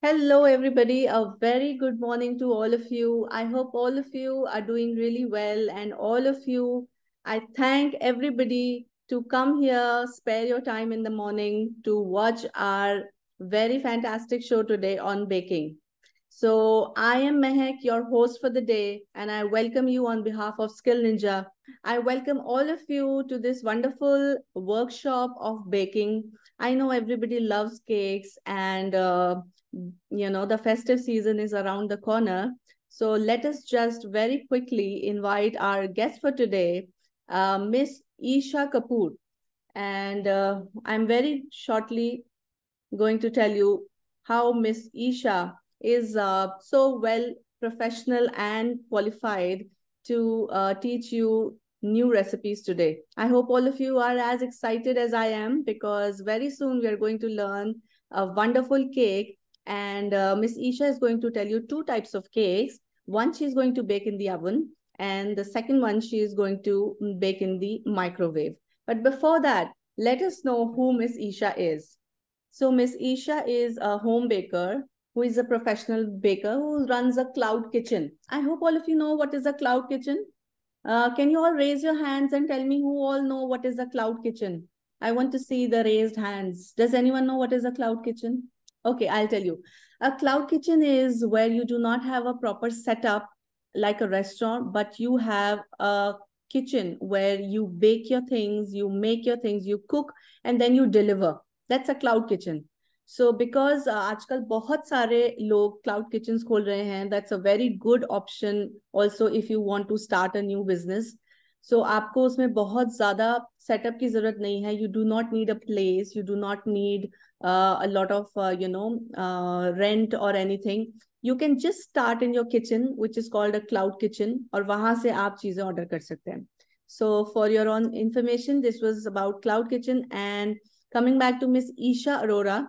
Hello, everybody. A very good morning to all of you. I hope all of you are doing really well, and all of you, I thank everybody to come here, spare your time in the morning to watch our very fantastic show today on baking. So, I am Mehak, your host for the day, and I welcome you on behalf of Skill Ninja. I welcome all of you to this wonderful workshop of baking. I know everybody loves cakes and the festive season is around the corner. So let us just very quickly invite our guest for today, Miss Isha Kapoor. And I'm very shortly going to tell you how Miss Isha is so well professional and qualified to teach you new recipes today. I hope all of you are as excited as I am because very soon we are going to learn a wonderful cake. And Miss Isha is going to tell you two types of cakes. One she's going to bake in the oven, and the second one she is going to bake in the microwave. But before that, let us know who Miss Isha is. So Miss Isha is a home baker who is a professional baker who runs a cloud kitchen. I hope all of you know what is a cloud kitchen. Can you all raise your hands and tell me who all know what is a cloud kitchen? I want to see the raised hands. Does anyone know what is a cloud kitchen? Okay, I'll tell you. A cloud kitchen is where you do not have a proper setup like a restaurant, but you have a kitchen where you bake your things, you make your things, you cook, and then you deliver. That's a cloud kitchen. So because आजकल बहुत सारे लोग cloud kitchens खोल रहे हैं, that's a very good option also if you want to start a new business. So आपको उसमें बहुत ज़्यादा setup की ज़रूरत नहीं है. You do not need a place, you do not need a lot of rent or anything. You can just start in your kitchen, which is called a cloud kitchen, और वहाँ से आप चीज़ें order कर सकते हैं. So for your own information, this was about cloud kitchen. And coming back to Miss Isha Arora,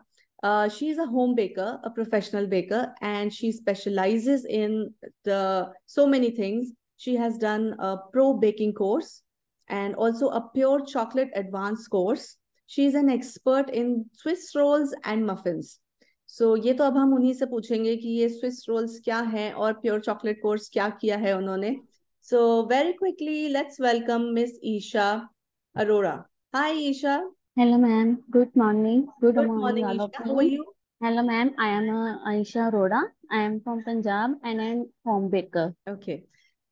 she's a home baker, a professional baker, and she specializes in the so many things. She has done a pro baking course and also a pure chocolate advanced course. She's an expert in Swiss rolls and muffins. So ये तो अब हम उन्हीं से पूछेंगे कि ये Swiss rolls क्या है और प्योर चॉकलेट कोर्स क्या किया है उन्होंने. So very quickly, let's welcome Miss Isha Arora. Hi, Isha. Hello, ma'am. Good morning. Good Good morning, morning, all of Isha. How are you. you? Hello, ma'am. I am Aisha Roda. I am from Punjab and I am home baker. Okay.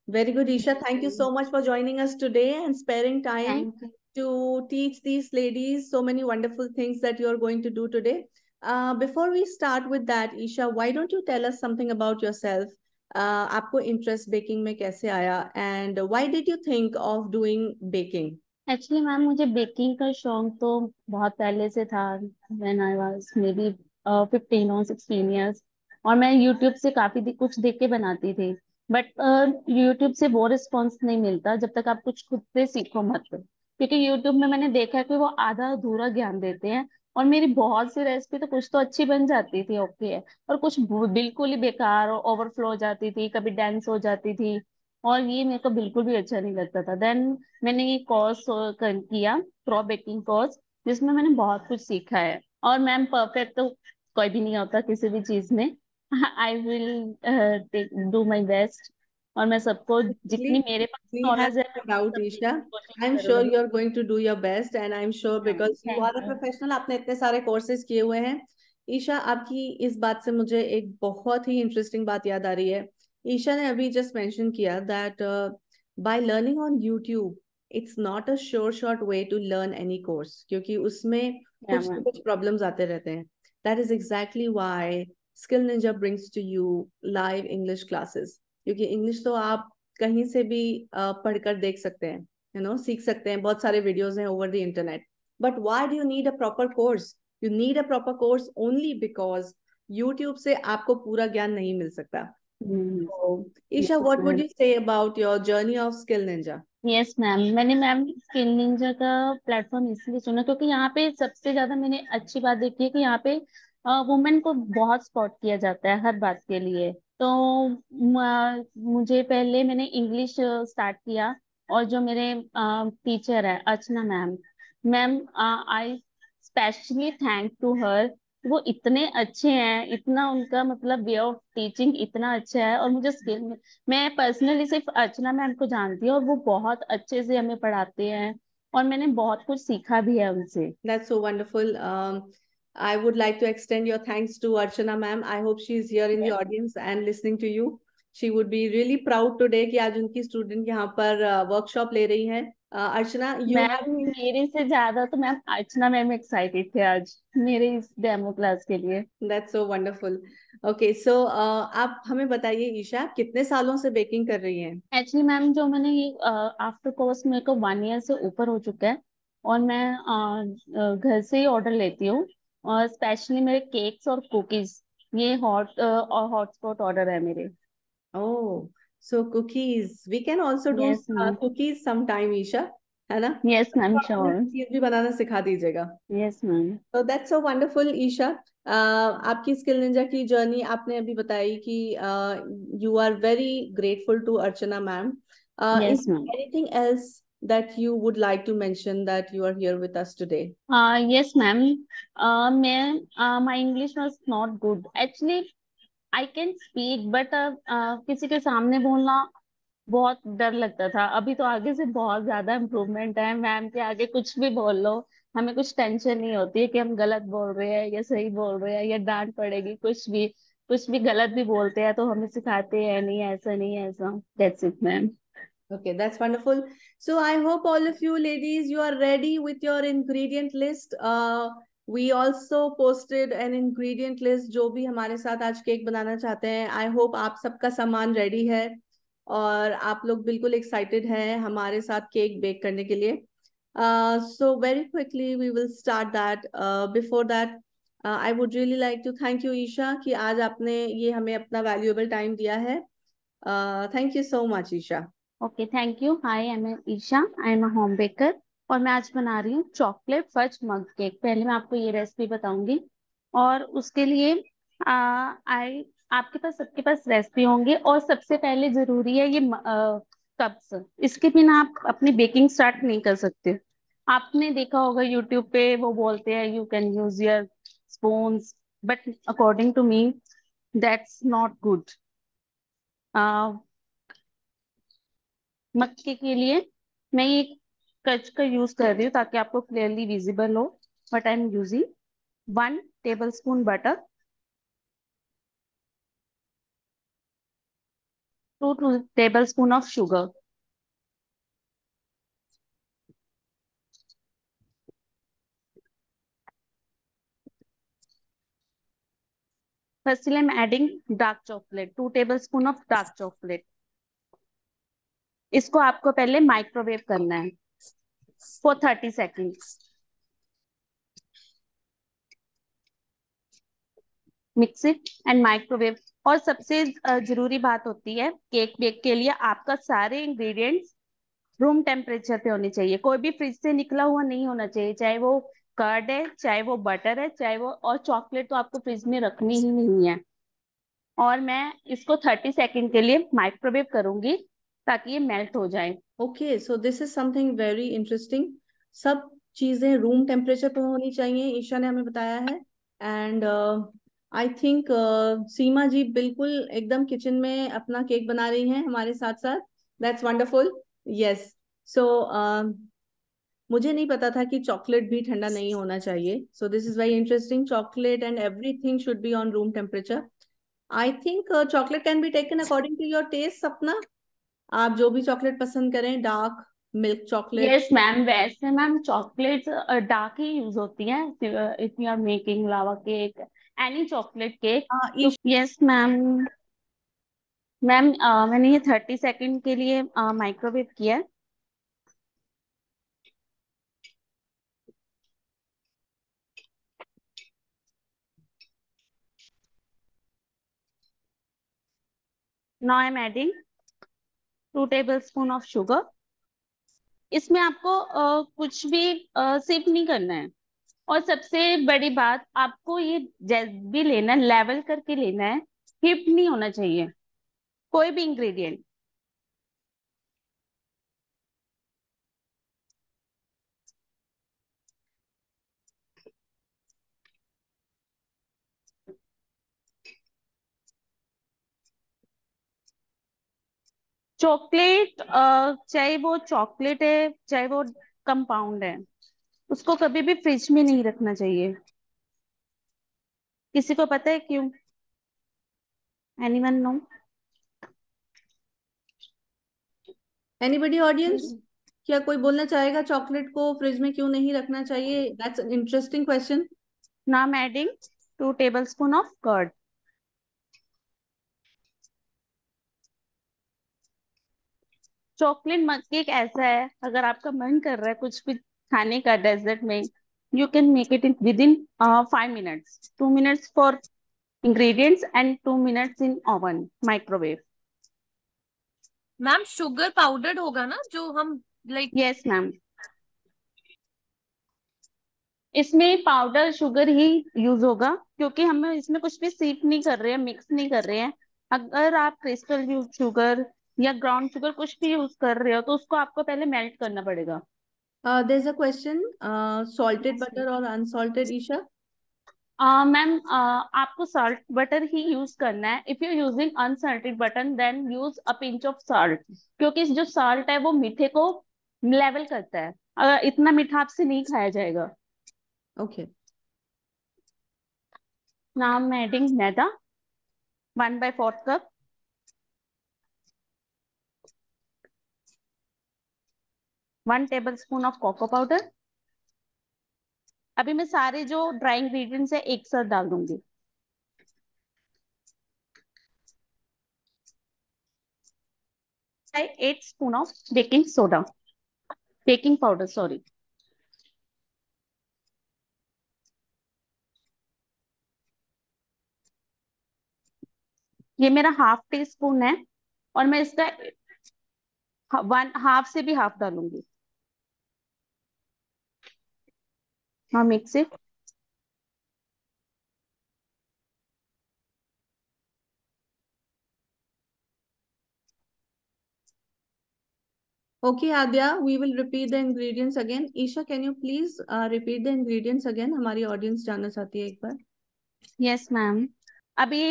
Very good, Isha. Thank you so much for joining us today and sparing time Thank you. to teach these ladies so many wonderful things that you're going to do today. Before we start with that, Isha, why don't you tell us something about yourself? आपको interest baking में कैसे आया and why did you think of doing baking? Actually, ma'am मुझे baking का शौक तो बहुत पहले से था. When I was maybe 15 or 16 years. और मैं YouTube से कुछ देख के बनाती थी. बट YouTube से वो रिस्पॉन्स नहीं मिलता जब तक आप कुछ खुद से सीखो मत. क्योंकि YouTube में मैंने देखा है कि वो आधा अधूरा ज्ञान देते हैं. और मेरी बहुत सी रेसिपी तो कुछ तो अच्छी बन जाती थी, ओके है, और कुछ बिल्कुल ही बेकार और ओवरफ्लो हो जाती थी, कभी डेंस हो जाती थी. और ये मेरे को बिल्कुल भी अच्छा नहीं लगता था. देन मैंने ये कोर्स किया, प्रो बेकिंग कोर्स, जिसमें मैंने बहुत कुछ सीखा है. और मैम परफेक्ट तो कोई भी नहीं होता किसी भी चीज में. I will do my best. और मैं सबको जितनी मेरे पास We have नॉलेज है no मैं doubt, सबकी Isha. कोशिश I'm sure करूंगी. you're going to do your best, and I'm sure because you thank are a you. professional, आपने इतने सारे courses किए हुए हैं. ईशा, आपकी इस बात से मुझे एक बहुत ही इंटरेस्टिंग बात याद आ रही है. ईशा ने अभी just mention किया that by learning on YouTube, it's not a sure shot way to learn any course क्योंकि उसमें या कुछ ना मैम. कुछ problems आते रहते हैं. That is exactly why Skill Ninja brings to you live English classes. क्योंकि इंग्लिश तो आप कहीं से भी पढ़कर देख सकते हैं, सीख सकते हैं. बहुत सारे वीडियोस हैं over the internet. But why do you need a proper course? You need a proper course only because YouTube से आपको पूरा ज्ञान नहीं मिल सकता. Isha, yes what would ma'am. You say about your journey of Skill Ninja? Yes ma'am, मैंने ma'am Skill Ninja का platform इसलिए चुना क्योंकि यहाँ पे सबसे ज्यादा मैंने अच्छी बात देखी है कि यहाँ पे वुमेन को बहुत सपोर्ट किया जाता है हर बात के लिए. तो मुझे पहले मैंने इंग्लिश स्टार्ट किया. और जो मेरे टीचर है Archana ma'am, ma'am I specially thank to her वो इतने अच्छे हैं, इतना उनका मतलब वे ऑफ टीचिंग इतना अच्छा है। और मुझे स्किल में, मैं पर्सनली सिर्फ अर्चना मैम को जानती हूँ और वो बहुत अच्छे से हमें पढ़ाते हैं और मैंने बहुत कुछ सीखा भी है उनसे। That's so wonderful. I would like to extend your thanks to Archana ma'am. I hope she is here in the Yes. audience and listening to you. She would be really proud today कि आज उनकी student यहाँ पर workshop ले रही हैं. Archana, you ma'am have. मेरे से ज्यादा तो मैम अर्चना मैम एक्साइटेड थे आज मेरे इस डेमो क्लास के लिए। That's so wonderful. Okay, so आप हमें बताइए ईशा, आप कितने सालों से बेकिंग कर रही हैं? एक्चुअली मैम जो मैंने ये आफ्टर कोर्स मेरे को 1 ईयर से ऊपर हो चुका है और मैं घर से ही ऑर्डर लेती हूँ। और स्पेशली मेरे केक्स और कुकीज, ये हॉट और हॉटस्पॉट ऑर्डर है मेरे। Oh, so cookies. We can also do yes ma'am. cookies sometime, Isha, है ना? यस मैम तो आप हमें श्योर। cookies भी बनाना सिखा दीजिएगा. Yes ma'am. So that's so wonderful, Isha. आपकी स्किल निंजा की जर्नी आपने अभी बताई कि you are very grateful to Archana ma'am. Yes Is ma'am. anything else that you would like to mention that you are here with us today? Yes ma'am. मैं my English was not good actually. I can speak but किसी के सामने बोलना बहुत डर लगता था। अभी तो आगे से बहुत ज्यादा इम्प्रूवमेंट है, मैम के आगे कुछ भी बोल लो, हमें कुछ टेंशन नहीं होती है कि हम गलत बोल रहे हैं या सही बोल रहे हैं या डांट पड़ेगी। कुछ भी गलत भी बोलते हैं तो हमें सिखाते हैं नहीं ऐसा नहीं ऐसा। That's it ma'am. Okay, that's wonderful. So I hope all of you ladies, you are ready with your ingredient list. We also posted an ingredient list जो भी हमारे साथ आज केक बनाना चाहते हैं. I hope आप सबका सामान रेडी है और आप लोग बिल्कुल एक्साइटेड हैं हमारे साथ केक बेक करने के लिए. So very quickly we will start that. Before that, I would really like to thank you, Isha, कि आज आपने ये हमें अपना valuable time दिया है. Thank you so much, Isha. Okay thank you. Hi, I am Isha, I am a home baker और मैं आज बना रही हूँ चॉकलेट फज मग केक। पहले मैं आपको ये रेसिपी बताऊंगी और उसके लिए आई आपके पास सबके पास रेसिपी होंगे। और सबसे पहले जरूरी है ये कप्स, इसके बिना आप अपनी बेकिंग स्टार्ट नहीं कर सकते। आपने देखा होगा यूट्यूब पे वो बोलते हैं you can use your spoons, but according to me that's not good. मक्के के लिए मैं ये कच का यूज कर रही हूँ ताकि आपको क्लियरली विजिबल हो। But I am using 1 table spoon butter, 2 tablespoon of sugar. Firstly I am adding dark chocolate, 2 tablespoon of dark chocolate. इसको आपको पहले माइक्रोवेव करना है for 30 second. Mix it and microwave. और सबसे जरूरी बात होती है केक बेक के लिए, आपका सारे इंग्रेडिएंट्स रूम टेम्परेचर पे होनी चाहिए। कोई भी फ्रिज से निकला हुआ नहीं होना चाहिए, चाहे वो कर्ड है चाहे वो बटर है चाहे वो, और चॉकलेट तो आपको फ्रिज में रखनी ही नहीं है। और मैं इसको 30 सेकेंड के लिए माइक्रोवेव करूंगी ताकि ये मेल्ट हो जाए। Okay, so this is something very interesting. सब चीजें रूम टेम्परेचर पर होनी चाहिए, ईशा ने हमें बताया है. एंड आई थिंक सीमा जी बिल्कुल एकदम किचन में अपना केक बना रही हैं हमारे साथ साथ. That's wonderful. यस. सो मुझे नहीं पता था कि चॉकलेट भी ठंडा नहीं होना चाहिए. So this is very interesting. Chocolate and everything should be on room temperature. I think chocolate can be taken according to your taste, Sapna. आप जो भी चॉकलेट पसंद करें, dark milk chocolate. Yes ma'am, वैसे मैम चॉकलेट्स डार्क ही use होती हैं if you are making lava cake, any chocolate cake. तो यस मैम। मैम मैंने ये 30 सेकेंड के लिए माइक्रोवेव किया है। Now I am adding 2 tablespoon of sugar. इसमें आपको कुछ भी सिप नहीं करना है। और सबसे बड़ी बात, आपको ये जैस भी लेना है लेवल करके लेना है, हिप नहीं होना चाहिए कोई भी इंग्रेडिएंट। चॉकलेट, चाहे वो चॉकलेट है चाहे वो कंपाउंड है, उसको कभी भी फ्रिज में नहीं रखना चाहिए। किसी को पता है क्यों? Anyone no? एनीबडी ऑडियंस, क्या कोई बोलना चाहेगा चॉकलेट को फ्रिज में क्यों नहीं रखना चाहिए? That's an interesting question. Now I am adding 2 tablespoon of curd. Chocolate mug cake ऐसा है, अगर आपका मन कर रहा है कुछ भी खाने का डेजर्ट में, you can make it in with in 5 minutes, 2 minutes for ingredients and 2 minutes in oven microwave. Ma'am sugar powdered होगा ना जो हम लाइक? Yes मैम, इसमें पाउडर शुगर ही यूज होगा, क्योंकि हम इसमें कुछ भी सीप नहीं कर रहे हैं, मिक्स नहीं कर रहे हैं। अगर आप क्रिस्टल शुगर या ग्राउंड शुगर कुछ भी यूज कर रहे हो तो उसको आपको पहले मेल्ट करना पड़ेगा। There is a question, salted butter और अनसॉल्टेड, ईशा? मैम, आपको सॉल्ट बटर ही यूज करना है। If you using unsalted butter then use a pinch of salt, क्योंकि जो सॉल्ट है वो मीठे को लेवल करता है। इतना मीठा आपसे नहीं खाया जाएगा। Okay. Now I am adding maida, 1/4 cup. One tablespoon of cocoa powder. अभी मैं सारे जो ड्राई इंग्रेडिएंट्स है एक साथ डाल दूंगी। 8 spoon of baking soda, baking powder sorry. ये मेरा हाफ टी स्पून है, और मैं इसका वन हाफ से भी हाफ डालूंगी। हाँ, mix it. Okay, Adya, we will repeat the ingredients again. Isha, can you please repeat the ingredients again? हमारी audience जानना चाहती है एक बार। यस मैम, अभी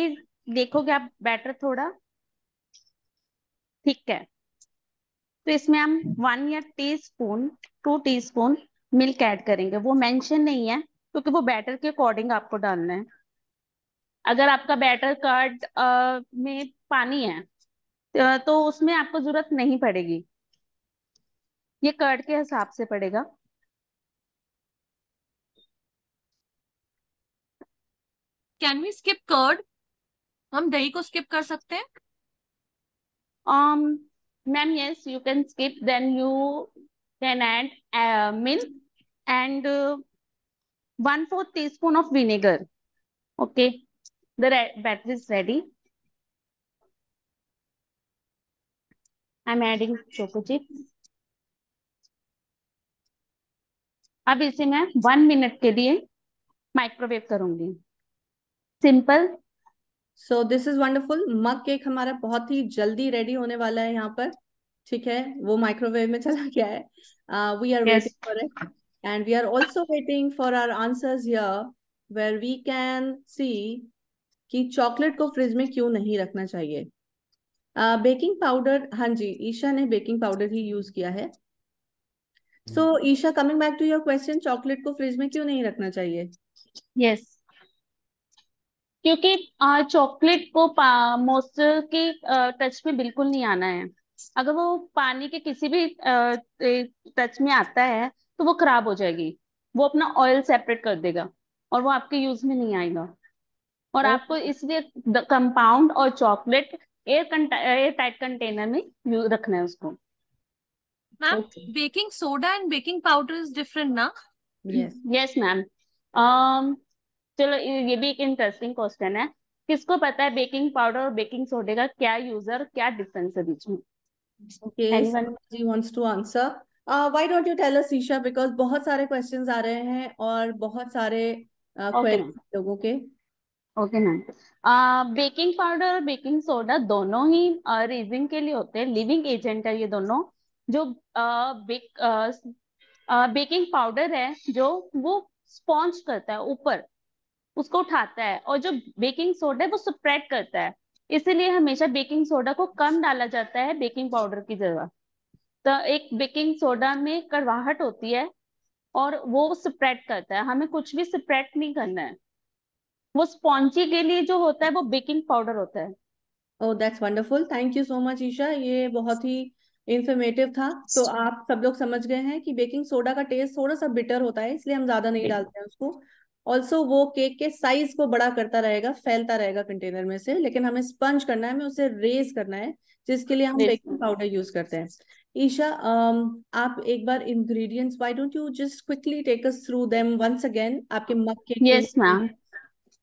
देखोगे आप बैटर थोड़ा थिक है, तो इसमें हम 1 या 2 टीस्पून मिल्क ऐड करेंगे। वो मेंशन नहीं है क्योंकि वो बैटर के अकॉर्डिंग आपको डालना है। अगर आपका बैटर कर्ड में पानी है तो उसमें आपको जरूरत नहीं पड़ेगी, ये कर्ड के हिसाब से पड़ेगा। Can we skip curd? हम दही को स्किप कर सकते हैं? Ma'am yes, you can skip, then you can add milk and 1/4 teaspoon of vinegar. Okay, the batter is ready. I am adding choco chip. अब इसे मैं 1 मिनट के लिए माइक्रोवेव करूंगी। Simple. So this is wonderful. Mug cake हमारा बहुत ही जल्दी ready होने वाला है यहाँ पर। ठीक है, वो माइक्रोवेव में चला गया है। We are yes waiting for it and we are also waiting for our answers here, where we can see कि चॉकलेट को फ्रिज में क्यों नहीं रखना चाहिए। बेकिंग पाउडर, हाँ जी, ईशा ने बेकिंग पाउडर ही यूज किया है। So Isha, coming back to your question, chocolate को फ्रिज में क्यों नहीं रखना चाहिए? यस, क्योंकि चॉकलेट को मॉइस्चर के टच में बिल्कुल नहीं आना है। अगर वो पानी के किसी भी टच में आता है तो वो खराब हो जाएगी, वो अपना ऑयल सेपरेट कर देगा और वो आपके यूज में नहीं आएगा। और आपको इसलिए कंपाउंड और चॉकलेट एयर टाइट कंटेनर में रखना है उसको। Ma'am okay, baking soda and baking powder is different ना? यस। Yes ma'am. चलो, ये भी एक इंटरेस्टिंग क्वेश्चन है। किसको पता है बेकिंग पाउडर और बेकिंग सोडे का क्या यूज है और क्या डिफरेंस है बीच में? Okay, anyone? Sarmaji wants to answer. Why don't you tell us, Isha? Because बहुत सारे questions आ रहे हैं और बहुत सारे ओके queries मैम, लोगों के। Okay ma'am. बेकिंग पाउडर और बेकिंग सोडा दोनों ही रीजिंग के लिए होते हैं, लिविंग एजेंट है ये दोनों। जो बेकिंग पाउडर है जो वो स्पॉन्ज करता है ऊपर, उसको उठाता है, और जो बेकिंग सोडा है वो स्प्रेड करता है। इसीलिए हमेशा बेकिंग सोडा को कम डाला जाता है बेकिंग पाउडर की जगह। तो एक बेकिंग सोडा में कड़वाहट होती है और वो स्प्रेड करता है, हमें कुछ भी स्प्रेड नहीं करना है। वो स्पॉन्जी के लिए जो होता है वो बेकिंग पाउडर होता है। Oh that's wonderful, thank you so much Isha, ये बहुत ही इंफॉर्मेटिव था। तो आप सब लोग समझ गए हैं कि बेकिंग सोडा का टेस्ट थोड़ा सा बिटर होता है, इसलिए हम ज्यादा नहीं डालते हैं उसको। ऑल्सो वो केक के साइज को बड़ा करता रहेगा, फैलता रहेगा कंटेनर में से, लेकिन हमें स्पंज करना है, हमें उसे रेज करना है, जिसके लिए हम यस बेकिंग पाउडर यूज करते हैं। ईशा, आप एक बार ingredients, why don't you just quickly take us through them once again, आपके मग केक के यस लिए। Ma'am.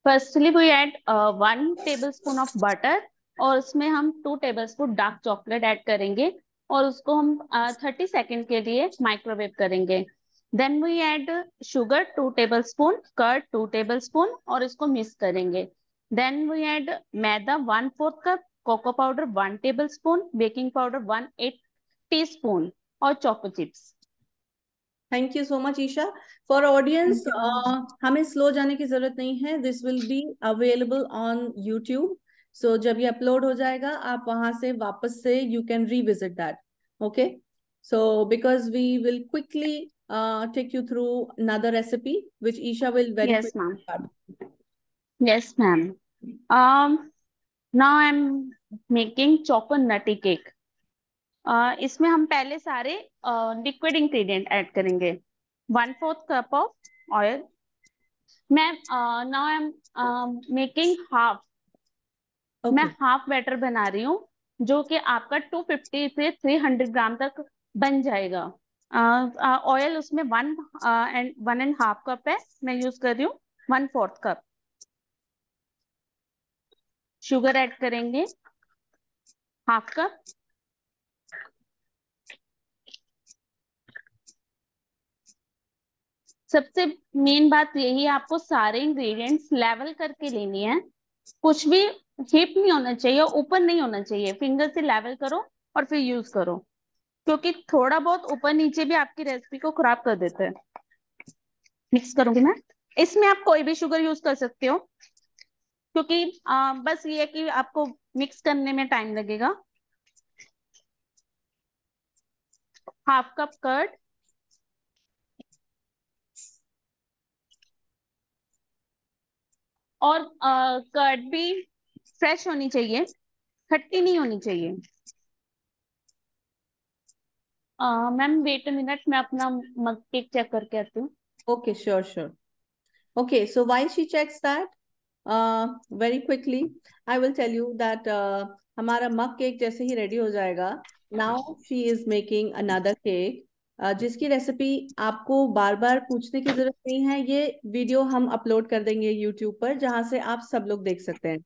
Firstly we add 1 tablespoon of butter, और उसमें हम 2 tablespoon dark chocolate add करेंगे, और उसको हम 30 सेकेंड के लिए माइक्रोवेव करेंगे। Then we add sugar 2 tablespoon, curd 2 tablespoon, और इसको मिक्स करेंगे। Then we add maida 1/4 cup, cocoa powder 1 tablespoon, baking powder 1/8 teaspoon, और choco chips. Thank you so much Isha. For audience, thank you ma'am. हमें slow जाने की जरूरत नहीं है, this will be available on YouTube. So जब ये अपलोड हो जाएगा, आप वहां से वापस से you can revisit that. Okay, so because we will quickly take you through another recipe which Isha will very yes ma'am. quickly start. Yes ma'am. Now I am making choco nutty cake. इसमें हम पहले सारे liquid ingredient add करेंगे। 1/4 cup of oil. मैं now I am making half. मैं Okay. Half batter बना रही हूँ, जो कि आपका 250 से 300 ग्राम तक बन जाएगा। ऑयल उसमें 1.5 कप है, मैं यूज कर रही हूँ 1/4 कप। शुगर ऐड करेंगे 1/2 कप। सबसे मेन बात यही है, आपको सारे इंग्रेडिएंट्स लेवल करके लेनी है। कुछ भी हिप नहीं होना चाहिए, ऊपर नहीं होना चाहिए। फिंगर से लेवल करो और फिर यूज करो, क्योंकि थोड़ा बहुत ऊपर नीचे भी आपकी रेसिपी को खराब कर देता है। मिक्स करूंगी मैं। इसमें आप कोई भी शुगर यूज कर सकते हो, क्योंकि बस ये है कि आपको मिक्स करने में टाइम लगेगा। 1/2 कप कर्ड, और कर्ड भी फ्रेश होनी चाहिए, खट्टी नहीं होनी चाहिए। मैम वेट अ मिनट, मैं अपना मग केक चेक करके आती हूँ। Okay, sure, sure. Okay, so while she checks that, very quickly, I will tell you that हमारा मग केक जैसे ही रेडी हो जाएगा, now she is making another cake, जिसकी रेसिपी आपको बार बार पूछने की जरूरत नहीं है। ये वीडियो हम अपलोड कर देंगे यूट्यूब पर, जहां से आप सब लोग देख सकते हैं।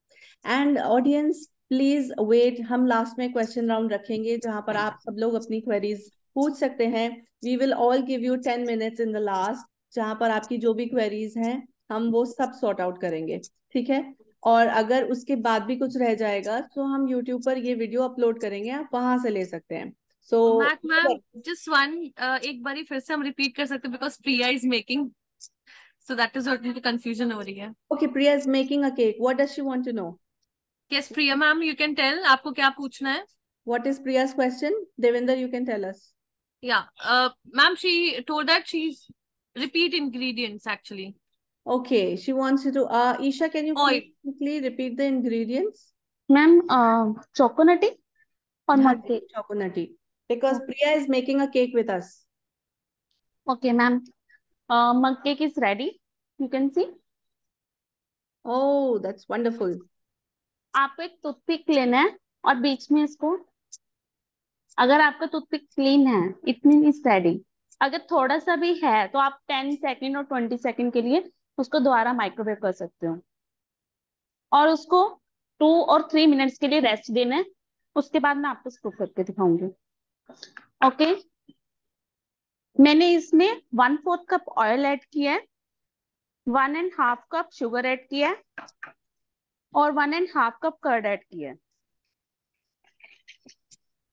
एंड ऑडियंस प्लीज वेट, हम लास्ट में क्वेश्चन राउंड रखेंगे, जहां पर आप सब लोग अपनी क्वेरीज पूछ सकते हैं। We will all give you 10 minutes in the last, जहां पर आपकी जो भी क्वेरीज हैं हम वो सब सॉर्ट आउट करेंगे। ठीक है, और अगर उसके बाद भी कुछ रह जाएगा तो हम यूट्यूब पर ये वीडियो अपलोड करेंगे, आप वहां से ले सकते हैं। सो मैक मैम, जस्ट वन, एक बारी फिर से हम रिपीट कर सकते हैं, because Priya is making, so that is what मुझे कंफ्यूजन हो रही है। Okay, Priya is making a cake, what does she want to know? Yes Priya ma'am, you can tell, आपको क्या पूछना है? What is Priya's question? Devendra, you can tell us. Yeah ma'am, she told that she repeat ingredients actually. Okay, she wants you to Isha, can you Oil. please quickly repeat the ingredients? Ma'am choconutty और हाँ mug जी, cake. choconutty, because Priya is making a cake with us. Okay ma'am, mug cake is ready, you can see. Oh, that's wonderful. आपको एक toothpick लेना है, और बीच में इसको, अगर आपका टूथपिक क्लीन है, इतनी इज रेडी। अगर थोड़ा सा भी है तो आप 10 सेकेंड और 20 सेकेंड के लिए उसको दोबारा माइक्रोवेव कर सकते हो, और उसको 2 और 3 मिनट्स के लिए रेस्ट देना है। उसके बाद मैं आपको स्कूप करके दिखाऊंगी। ओके, मैंने इसमें 1/4 कप ऑयल ऐड किया है, 1.5 कप शुगर ऐड किया है, और 1.5 कप कर्ड ऐड किया है।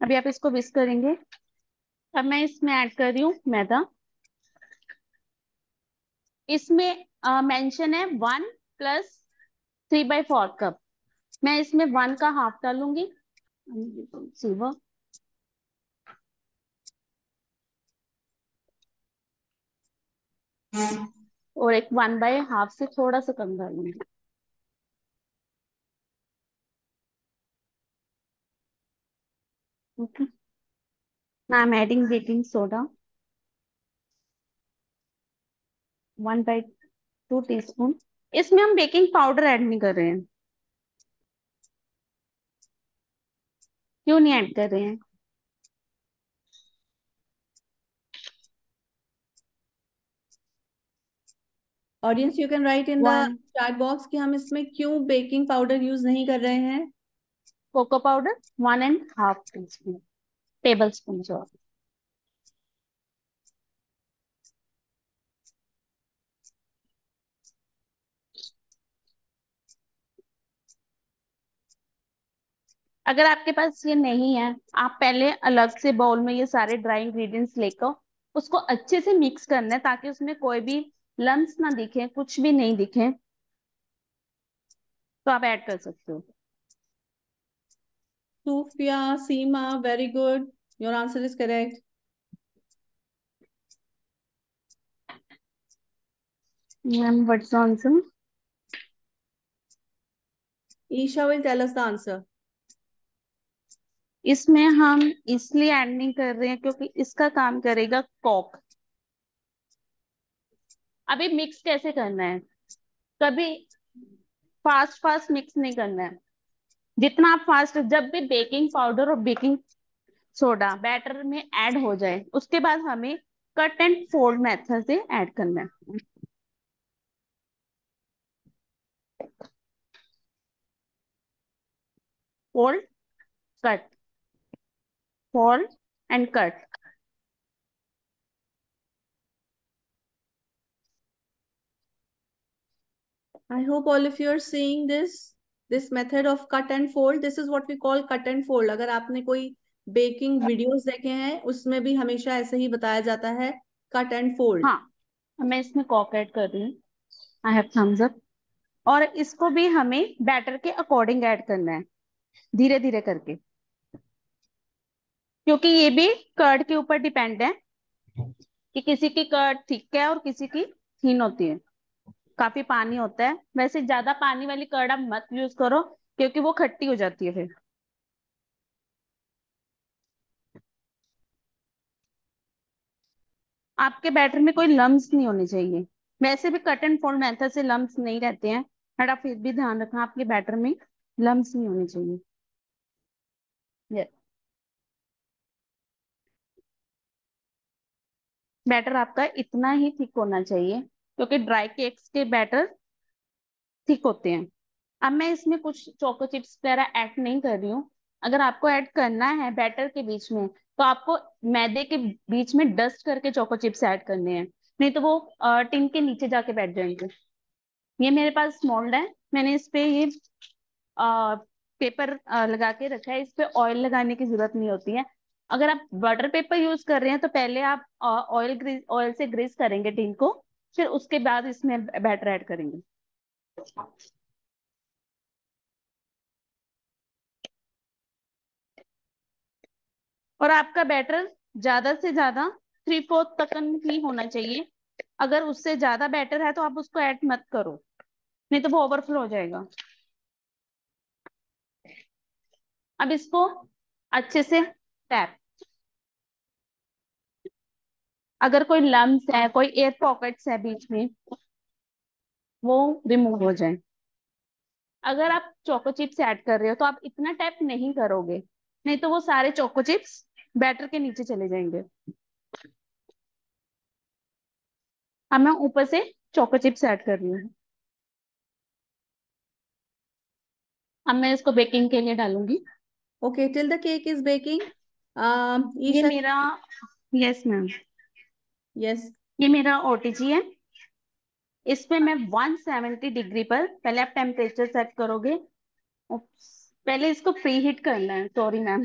अभी आप इसको विस्क करेंगे। अब मैं इसमें ऐड कर रही हूँ मैदा। इसमें मेंशन है 1 + 3/4 कप। मैं इसमें 1 का हाफ डालूंगी सिल्वर, और एक 1/2 से थोड़ा सा कम डालूंगी। Okay, I am adding baking soda 1/2 teaspoon. इसमें हम बेकिंग पाउडर ऐड नहीं कर रहे हैं। क्यों नहीं ऐड कर रहे हैं? Audience, you can write in the 1 chat box कि हम इसमें क्यों बेकिंग पाउडर यूज नहीं कर रहे हैं। Cocoa powder 1.5 teaspoon, tablespoon sorry. अगर आपके पास ये नहीं है, आप पहले अलग से बाउल में ये सारे ड्राई इंग्रेडिएंट्स लेकर उसको अच्छे से मिक्स करना है, ताकि उसमें कोई भी लम्स ना दिखे, कुछ भी नहीं दिखे, तो आप ऐड कर सकते हो। Sufia, Seema, very good. Your answer is correct. Ma'am what's answer? Isha will tell us the answer. इसमें हम इसलिए ऐड नहीं कर रहे हैं क्योंकि इसका काम करेगा कॉक। अभी मिक्स कैसे करना है, कभी फास्ट फास्ट मिक्स नहीं करना है। जितना आप फास्ट, जब भी बेकिंग पाउडर और बेकिंग सोडा बैटर में ऐड हो जाए, उसके बाद हमें कट एंड फोल्ड मेथड से ऐड करना है। Fold, cut, fold and cut. I hope all of you are seeing this method of cut and fold. This is what we call cut and fold. अगर आपने कोई baking videos देखे हैं, उसमें भी हमेशा ऐसे ही बताया जाता है, कट एंड फोल्ड। हाँ, मैं इसमें कॉक ऐड कर रही हूँ। I have Thums Up. और इसको भी हमें बैटर के अकॉर्डिंग ऐड करना है, धीरे धीरे करके, क्योंकि ये भी कर्ड के ऊपर डिपेंड है कि किसी की कर्ड थिक है और किसी की थीन होती है, काफी पानी होता है। वैसे ज्यादा पानी वाली कर्ड आप मत यूज करो, क्योंकि वो खट्टी हो जाती है फिर। आपके बैटर में कोई लम्स नहीं होने चाहिए। वैसे भी कट एंड फोल्ड मेथड से लम्स नहीं रहते हैं, बट आप फिर भी ध्यान रखना आपके बैटर में लम्स नहीं होने चाहिए। Yes. बैटर आपका इतना ही थिक होना चाहिए, क्योंकि ड्राई केक्स के बैटर थिक होते हैं। अब मैं इसमें कुछ चोको चिप्स वगैरह ऐड नहीं कर रही हूँ। अगर आपको ऐड करना है बैटर के बीच में, तो आपको मैदे के बीच में डस्ट करके चोको चिप्स ऐड करने हैं, नहीं तो वो टिन के नीचे जाके बैठ जाएंगे। ये मेरे पास मोल्ड है, मैंने इस पे ये पेपर लगा के रखा है। इस पे ऑयल लगाने की जरूरत नहीं होती है। अगर आप बटर पेपर यूज कर रहे हैं तो पहले आप ऑयल से ग्रीस करेंगे टिन को, फिर उसके बाद इसमें बैटर ऐड करेंगे। और आपका बैटर ज्यादा से ज्यादा 3/4 तक ही होना चाहिए। अगर उससे ज्यादा बैटर है तो आप उसको ऐड मत करो, नहीं तो वो ओवरफ्लो हो जाएगा। अब इसको अच्छे से टैप, अगर कोई लम्स है, कोई एयर पॉकेट्स है बीच में, वो रिमूव हो जाए। अगर आप चोको चिप्स ऐड कर रहे हो तो आप इतना टैप नहीं करोगे, नहीं तो वो सारे चोको चिप्स बैटर के नीचे चले जाएंगे। अब मैं ऊपर से चोको चिप्स ऐड कर रही हूँ। अब मैं इसको बेकिंग के लिए डालूंगी। Okay, till the cake is baking. ये Isha, मेरा, यस मैम, yes. ये मेरा ओटीजी है। इस पे मैं 170 डिग्री पर पहले आप टेम्परेचर सेट करोगे। उप्स, पहले इसको प्री हीट करना है, सॉरी मैम,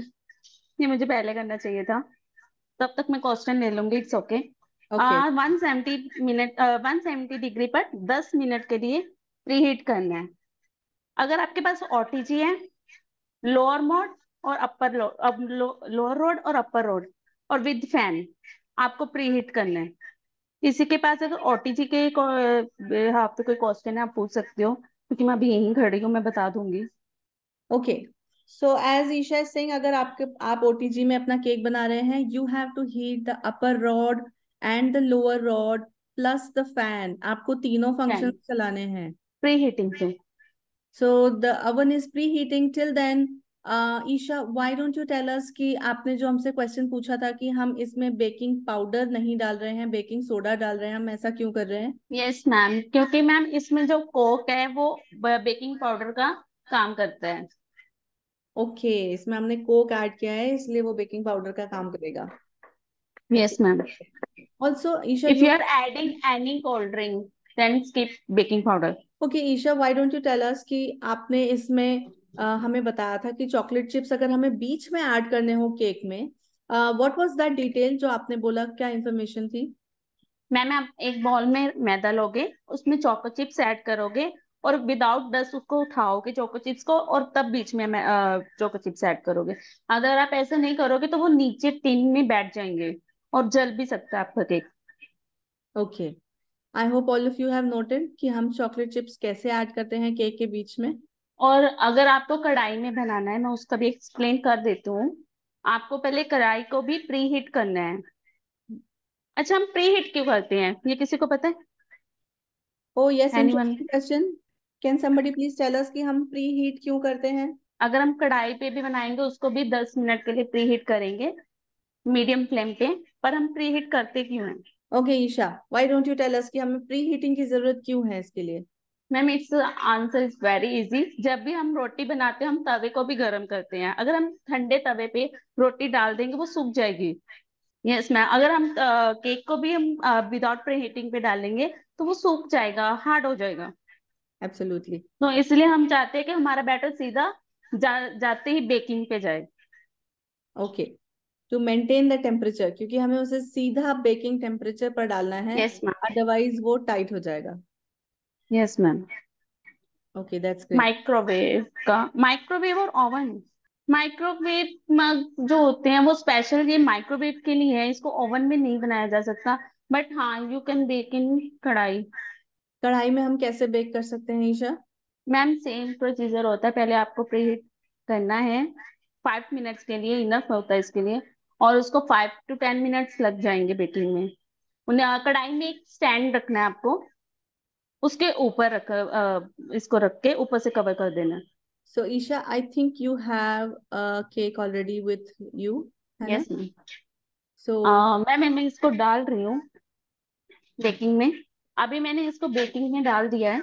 ये मुझे पहले करना चाहिए था। तब तक मैं क्वेश्चन ले लूंगी, इट्स ओके। Okay. 170 डिग्री पर 10 मिनट के लिए प्री हीट करना है। अगर आपके पास ओटीजी है, लोअर मोड और अपर लोअर रोड और अपर रोड और विद फैन, आपको प्री हीट करना है। किसी के पास अगर ओटीजी के आप पे कोई क्वेश्चन है, आप पूछ सकते हो, क्योंकि मैं अभी यहीं खड़ी हूँ, मैं बता दूंगी। Okay, so as Isha is saying, अगर आप ओटीजी में अपना केक बना रहे हैं, you have to heat the upper rod and the lower rod plus the fan. आपको तीनों फंक्शन फैन चलाने हैं। प्री हीटिंग से। So the oven is preheating till then. Isha, why don't you tell us कि आपने जो हमसे क्वेश्चन पूछा था कि हम इसमें बेकिंग पाउडर नहीं डाल रहे हैं, बेकिंग सोडा डाल रहे हैं, हम ऐसा क्यों कर रहे हैं? यस मैम, क्योंकि मैम इसमें जो कोक है वो बेकिंग पाउडर का काम करता है। ओके, इसमें हमने कोक ऐड किया है, इसलिए वो बेकिंग पाउडर का काम करेगा। Yes ma'am, also Isha, if you you are adding any cold drink then skip baking powder. Okay Isha, why don't you tell us कि आपने इसमें हमें बताया था कि चॉकलेट चिप्स अगर हमें बीच में ऐड करने हो केक में, व्हाट वाज दैट डिटेल जो आपने बोला, क्या इंफॉर्मेशन थी? मैम आप एक बॉल में मैदा लोगे, उसमें चोको चिप्स ऐड करोगे और विदाउट डस्ट उसको उठाओगे चोको चिप्स को, और तब बीच में चोको चिप्स ऐड करोगे। अगर आप ऐसा नहीं करोगे तो वो नीचे टिन में बैठ जाएंगे और जल भी सकता है आपका cake. Okay, I hope all of you have noted कि हम चॉकलेट चिप्स कैसे ऐड करते हैं केक के बीच में। और अगर आपको कढ़ाई में बनाना है, मैं उसका भी एक्सप्लेन कर देती हूँ। आपको पहले कढ़ाई को भी प्री हीट करना है। अच्छा, हम प्री हीट क्यों करते हैं ये किसी को पता है? Oh yes, anyone? Interesting question. Can somebody please tell us कि हम प्री हीट क्यों करते हैं? अगर हम कढ़ाई पे भी बनाएंगे उसको भी 10 मिनट के लिए प्री हीट करेंगे, मीडियम फ्लेम पे। पर हम प्री हीट करते क्यों हैं? Okay Isha, why don't you tell us कि हमें प्री हीटिंग की जरूरत क्यों है इसके लिए? Ma'am it's answer is very easy. जब भी हम रोटी बनाते हैं हम तवे को भी गर्म करते हैं। अगर हम ठंडे तवे पे रोटी डाल देंगे वो सूख जाएगी। यस मैम, अगर हम केक को भी हम विदाउट प्री हीटिंग पे डालेंगे तो वो सूख जाएगा, हार्ड हो जाएगा। एब्सोल्युटली। तो इसलिए हम चाहते हैं कि हमारा बैटर सीधा जाते ही बेकिंग पे जाए। Okay, to maintain the temperature, क्योंकि हमें उसे सीधा बेकिंग टेम्परेचर पर डालना है, यस मैम। अदरवाइज वो टाइट हो जाएगा। Yes ma'am. Okay, that's great. Microwave और ओवन। माइक्रोवेव मग जो होते हैं वो स्पेशल ये माइक्रोवेव के लिए है, इसको ओवन में नहीं बनाया जा सकता। बट हाँ, यू कैन बेक इन कढ़ाई। कढ़ाई में हम कैसे बेक कर सकते हैं ईशा? मैम सेम प्रोसीजर होता है, पहले आपको प्रीहीट करना है। 5 मिनट्स के लिए इनफ होता है इसके लिए, और उसको 5 to 10 मिनट्स लग जाएंगे बेकिंग में। उन्हें कढ़ाई में एक स्टैंड रखना है आपको, उसके ऊपर इसको रख के ऊपर से कवर कर देना। So Isha, I think you have a cake already with you, है ना? Yes ma'am. सो मैं इसको डाल रही हूँ बेकिंग में। अभी मैंने इसको बेकिंग में डाल दिया है,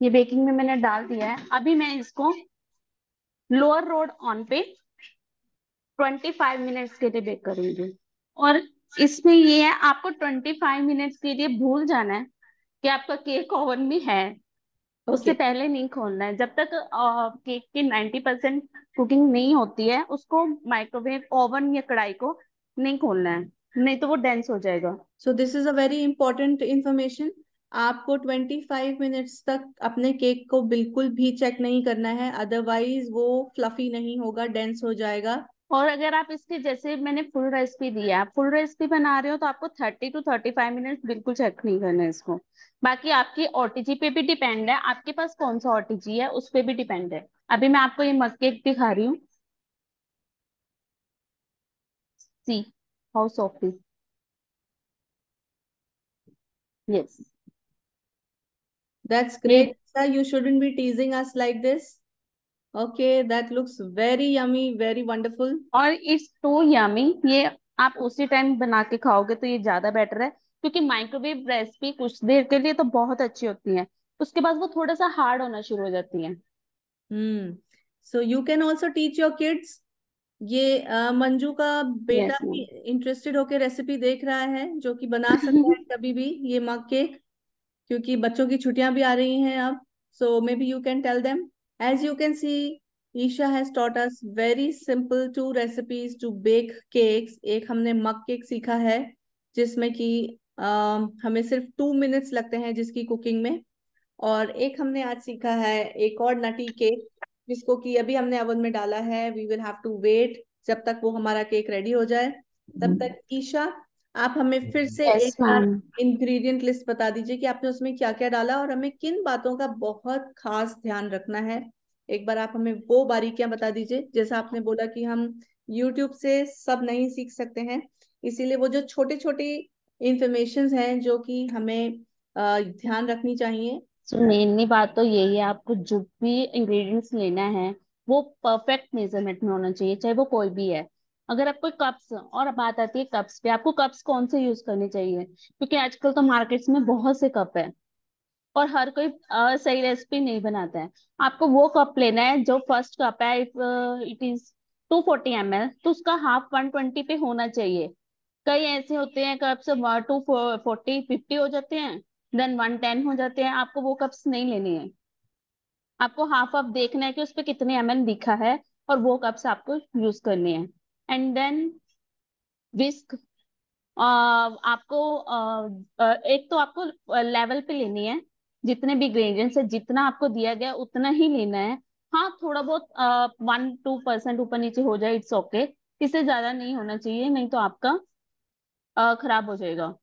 ये बेकिंग में मैंने डाल दिया है। अभी मैं इसको लोअर रोड ऑन पे 25 मिनट्स के लिए बेक करूंगी। और इसमें ये है, आपको 25 मिनट्स के लिए भूल जाना है कि आपका केक ओवन में है। उससे ओके, पहले नहीं खोलना है। जब तक केक की 90% कुकिंग नहीं होती है उसको माइक्रोवेव ओवन या कढ़ाई को नहीं खोलना है, नहीं तो वो डेंस हो जाएगा। सो this is a very important information. आपको 25 मिनट्स तक अपने केक को बिल्कुल भी चेक नहीं करना है, अदरवाइज वो फ्लफी नहीं होगा, डेंस हो जाएगा। और अगर आप इसके जैसे मैंने फुल रेसिपी दी है, आप फुल रेसिपी बना रहे हो तो आपको 30 to 35 मिनट्स बिल्कुल चेक नहीं करना है इसको। बाकी आपकी ओटीजी पे भी डिपेंड है, आपके पास कौन सा ओटीजी है उस पे भी डिपेंड है। अभी मैं आपको ये मग केक दिखा रही हूँ, see how soft is. Yes. That's ये great. Sir, you shouldn't be teasing us like this. Okay, that looks very yummy, very wonderful. और इट्स टू यमी, ये आप उसी टाइम बना के खाओगे तो ये ज्यादा बेटर है, क्योंकि माइक्रोवेव रेसिपी कुछ देर के लिए तो बहुत अच्छी होती है, उसके बाद वो थोड़ा सा हार्ड होना शुरू हो जाती है। So you can also teach your kids. ये मंजू का बेटा यस भी मैम। इंटरेस्टेड होके रेसिपी देख रहा है, जो कि बना सकता है कभी भी ये मग केक, क्योंकि बच्चों की छुट्टियां भी आ रही हैं अब. So maybe you can tell them. As you can see, Isha has taught us very simple two recipes to bake cakes. एक हमने मग केक सीखा है, जिसमें कि हमें सिर्फ 2 मिनट्स लगते हैं जिसकी कुकिंग में. और एक हमने आज सीखा है एक और नटी केक, जिसको कि अभी हमने ओवन में डाला है। We will have to wait जब तक वो हमारा केक रेडी हो जाए। तब तक ईशा, आप हमें फिर से यस एक बार मैम। इंग्रेडिएंट लिस्ट बता दीजिए कि आपने उसमें क्या क्या डाला और हमें किन बातों का बहुत खास ध्यान रखना है। एक बार आप हमें वो बारीकियां बता दीजिए। जैसा आपने बोला कि हम यूट्यूब से सब नहीं सीख सकते हैं, इसीलिए वो जो छोटे छोटे इंफॉर्मेशन हैं जो कि हमें ध्यान रखनी चाहिए। सो मेनली बात तो यही है, आपको जो भी इंग्रेडिएंट्स लेना है वो परफेक्ट मेजरमेंट में होना चाहिए, चाहे वो कोई भी है। अगर आपको कप्स, और बात आती है कप्स पे, आपको कप्स कौन से यूज करने चाहिए, क्योंकि आजकल तो मार्केट्स में बहुत से कप है और हर कोई सही रेसिपी नहीं बनाता है। आपको वो कप लेना है जो फर्स्ट कप है, इफ इट इज 240 ml, तो उसका हाफ 120 पे होना चाहिए। कई ऐसे होते हैं कप्स 240 50 हो जाते हैं, देन 110 हो जाते हैं। आपको वो कप्स नहीं लेने हैं, आपको हाफ ऑफ देखना है कि उस पे कितने ml लिखा है, और वो कप्स आपको यूज करने हैं। एंड देन विस्क, आपको एक तो आपको लेवल पे लेनी है, जितने भी इंग्रेडिएंट्स है जितना आपको दिया गया उतना ही लेना है। हाँ, थोड़ा बहुत 1-2% ऊपर नीचे हो जाए, इट्स ओके। इससे ज्यादा नहीं होना चाहिए, नहीं तो आपका खराब हो जाएगा।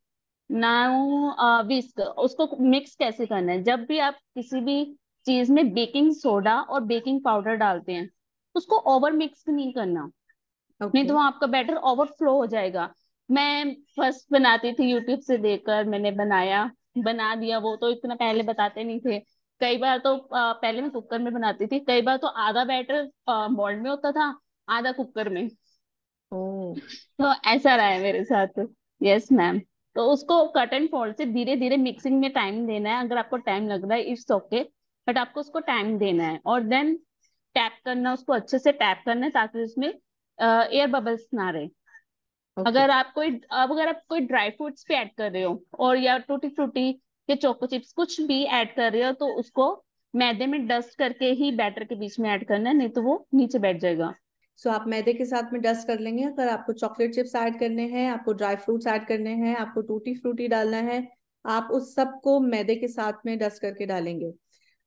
नाउ विस्क, उसको मिक्स कैसे करना है, जब भी आप किसी भी चीज में बेकिंग सोडा और बेकिंग पाउडर डालते हैं, उसको ओवर मिक्स नहीं करना, नहीं तो ओके। वो आपका बैटर ओवरफ्लो हो जाएगा। मैं फर्स्ट बनाती थी, यूट्यूब से देखकर मैंने बनाया, बना दिया। वो तो इतना पहले बताते नहीं थे। कई बार तो पहले मैं कुकर में बनाती थी, कई बार तो आधा बैटर मोल्ड में होता था, आधा कुकर में। ओ। तो ऐसा रहा है मेरे साथ। Yes ma'am. तो उसको कट एंड फोल्ड से धीरे धीरे मिक्सिंग में टाइम देना है। अगर आपको टाइम लग रहा है, इट्स ओके, बट आपको उसको टाइम देना है। और देन टैप करना, उसको अच्छे से टैप करना है ताकि उसमें एयर बबल्स ना रहे। ओके। अगर आप कोई ड्राई फ्रूट्स भी ऐड कर रहे हो, और या टूटी फ्रूटी के चोको चिप्स कुछ भी ऐड कर रहे हो, तो उसको मैदे में डस्ट करके ही बैटर के बीच में ऐड करना है, नहीं तो वो नीचे बैठ जाएगा। सो आप मैदे के साथ में डस्ट कर लेंगे। अगर आपको चॉकलेट चिप्स ऐड करने हैं, आपको ड्राई फ्रूट्स ऐड करने हैं, आपको टूटी फ्रूटी डालना है, आप उस सब को मैदे के साथ में डस्ट करके डालेंगे।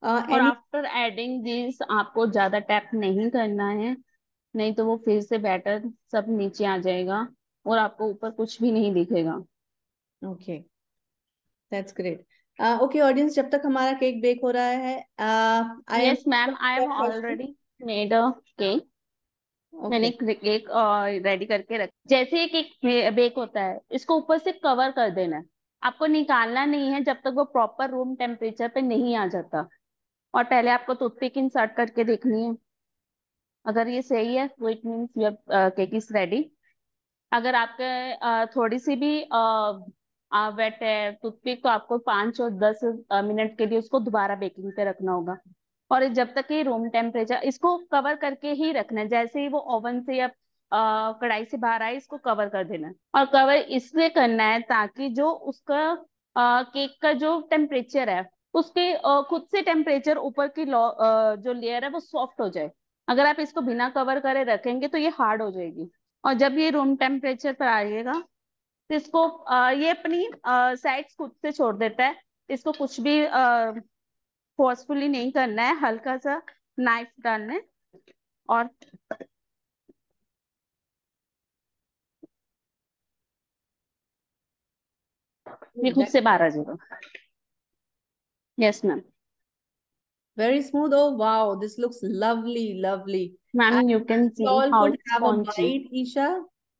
और एनी। आफ्टर एडिंग दिस आपको ज्यादा टैप नहीं करना है, नहीं तो वो फिर से बैटर सब नीचे आ जाएगा और आपको ऊपर कुछ भी नहीं दिखेगा। Okay, that's great. Okay audience, जब तक हमारा केक बेक हो रहा है, I am yes ma'am, I have person. Already made a cake. मैंने ओके। केक रेडी करके रख, जैसे ही केक बेक होता है इसको ऊपर से कवर कर देना है। आपको निकालना नहीं है जब तक वो प्रॉपर रूम टेम्परेचर पे नहीं आ जाता। और पहले आपको टूथपिक इंसर्ट करके देखनी है। अगर ये सही है तो it means your cake is ready. अगर आपके थोड़ी सी भी वेट है टूथपिक, तो आपको 5 और 10 मिनट के लिए उसको दोबारा बेकिंग पे रखना होगा। और ये जब तक ये रूम टेम्परेचर, इसको कवर करके ही रखना है। जैसे ही वो ओवन से या कढ़ाई से बाहर आए, इसको कवर कर देना है। और कवर इसलिए करना है ताकि जो उसका केक का जो टेम्परेचर है, उसके खुद से टेम्परेचर ऊपर की जो लेयर है वो सॉफ्ट हो जाए। अगर आप इसको बिना कवर करे रखेंगे तो ये हार्ड हो जाएगी। और जब ये रूम टेम्परेचर पर आएगा, तो इसको ये अपनी साइड्स खुद से छोड़ देता है। इसको कुछ भी फोर्सफुली नहीं करना है, हल्का सा नाइफ डालना है और ये खुद से बाहर आ जाएगा। Yes ma'am. Very smooth. Oh wow, this looks lovely, lovely. Ma'am, And you can we see all how could it's have a spongy. bite, Isha.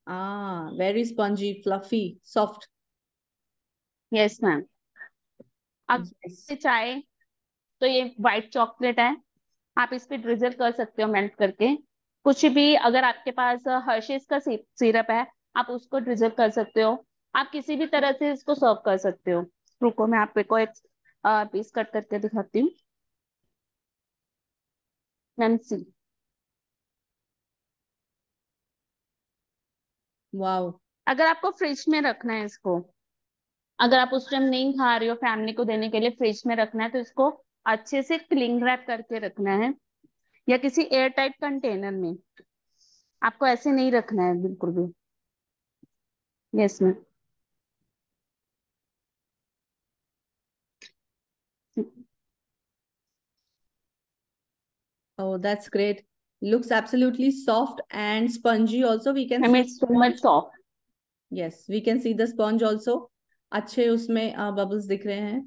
Ah, very spongy, fluffy, soft. Yes ma'am. Yes. अगर चाहे तो ये white chocolate है, आप इस पे drizzle कर सकते हो मेल्ट करके। कुछ भी, अगर आपके पास हर्शीज का सिरप है, आप उसको ड्रिजल कर सकते हो। आप किसी भी तरह से इसको सर्व कर सकते हो। रुको, मैं आपको एक पीस कट करके दिखाती हूँ। मैम सी। Wow. अगर आपको फ्रिज में रखना है इसको, अगर आप उस टाइम नहीं खा रहे हो, फैमिली को देने के लिए फ्रिज में रखना है, तो इसको अच्छे से क्लिंग रैप करके रखना है, या किसी एयर टाइट कंटेनर में। आपको ऐसे नहीं रखना है बिल्कुल भी। Yes ma'am. Oh, that's great. Looks absolutely soft and spongy also. We can see It's too much soft. yes, we can see the sponge also. अच्छे उसमें bubbles दिख रहे हैं.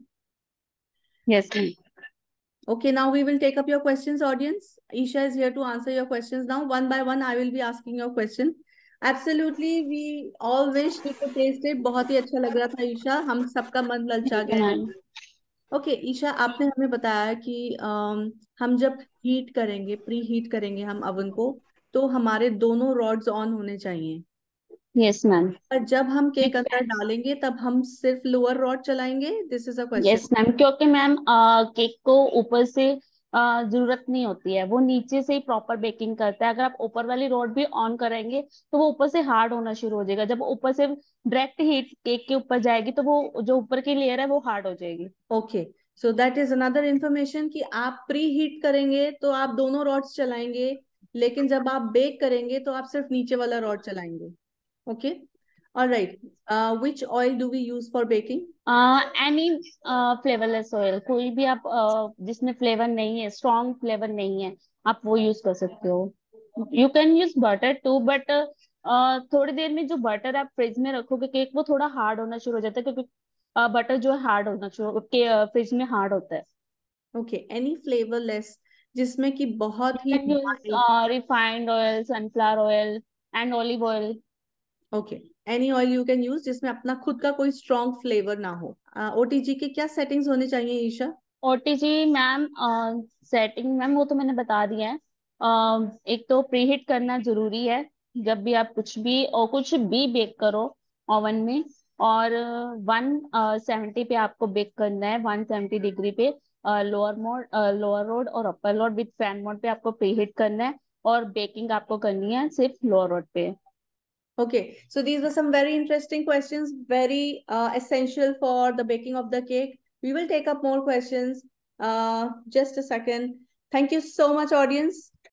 Yes, ma'am. Okay, now we will take up your questions, audience. Isha is here to answer your questions now. One by one, I will be asking your question. Absolutely, we all wish we could taste it. बहुत ही अच्छा लग रहा था ईशा, हम सबका मन ललचा Thank you, गया है. ma'am. ओके ईशा, आपने हमें बताया कि हम जब हीट करेंगे, प्री हीट करेंगे हम अवन को, तो हमारे दोनों रॉड्स ऑन होने चाहिए. Yes, ma'am. पर जब हम केक अंदर डालेंगे तब हम सिर्फ लोअर रॉड चलाएंगे. This is a question. Yes ma'am, क्योंकि मैम केक को ऊपर से जरूरत नहीं होती है, वो नीचे से ही प्रॉपर बेकिंग करता है. अगर आप ऊपर वाली रोड भी ऑन करेंगे तो वो ऊपर से हार्ड होना शुरू हो जाएगा. जब ऊपर से डायरेक्ट हीट केक के ऊपर जाएगी तो वो जो ऊपर की लेयर है वो हार्ड हो जाएगी. Okay, so that is another information कि आप प्री हीट करेंगे तो आप दोनों रॉड्स चलाएंगे, लेकिन जब आप बेक करेंगे तो आप सिर्फ नीचे वाला रॉड चलाएंगे. Okay, alright. Which oil do we use for baking? Any flavourless oil, कोई भी आप जिसमें फ्लेवर नहीं है, स्ट्रॉन्ग फ्लेवर नहीं है, आप वो यूज कर सकते हो. You can use butter too, but थोड़ी देर में जो बटर आप फ्रिज में रखोगे केक वो थोड़ा हार्ड होना शुरू हो जाता है, क्योंकि बटर जो है हार्ड होना शुरू फ्रिज में हार्ड होता है. ओके, एनी फ्लेवरलेस जिसमें कि बहुत you he can use refined oil, sunflower oil and olive oil. Okay, any oil you can use जिसमें अपना खुद का कोई स्ट्रॉन्ग फ्लेवर ना हो. ओटीजी के क्या सेटिंग्स होने चाहिए Isha? OTG ma'am, setting ma'am वो तो मैंने बता दिया है. एक तो प्रीहीट करना जरूरी है जब भी आप कुछ भी बेक करो ओवन में. और 170 पे आपको बेक करना है, 170 डिग्री पे. लोअर रोड और अपर रोड विथ फैन मोड पे आपको प्रीहीट करना है, और बेकिंग आपको करनी है सिर्फ लोअर रोड पे. Okay, so these were some very interesting questions, very essential for the baking of the cake. We will take up more questions. Just a second. Thank you so much, audience.